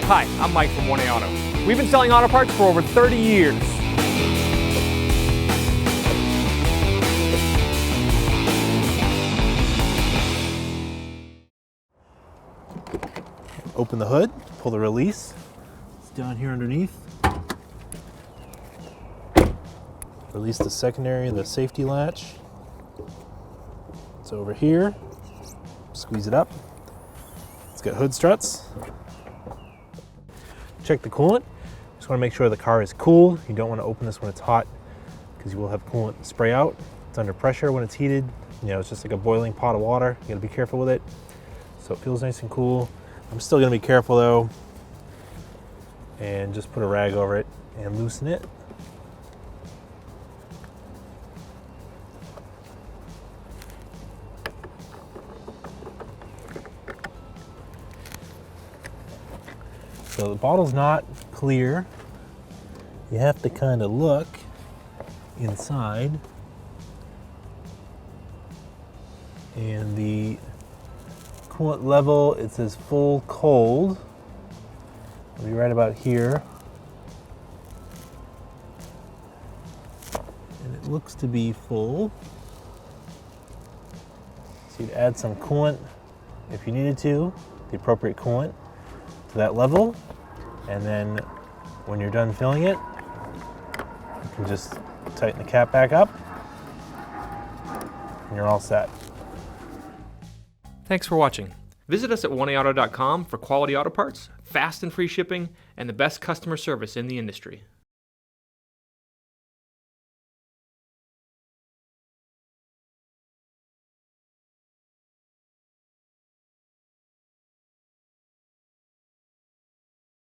Hi, I'm Mike from 1A Auto. We've been selling auto parts for over 30 years. Open the hood, pull the release. It's down here underneath. Release the secondary, the safety latch. It's over here. Squeeze it up. It's got hood struts. Check the coolant. Just want to make sure the car is cool. You don't want to open this when it's hot because you will have coolant spray out. It's under pressure when it's heated. You know, it's just like a boiling pot of water. You got to be careful with it. So it feels nice and cool. I'm still going to be careful though and just put a rag over it and loosen it. So the bottle's not clear. You have to kind of look inside. And the coolant level, it says full cold. It'll be right about here. And it looks to be full. So you'd add some coolant if you needed to, the appropriate coolant to that level. And then when you're done filling it, you can just tighten the cap back up and you're all set. Thanks for watching. Visit us at 1AAuto.com for quality auto parts, fast and free shipping, and the best customer service in the industry.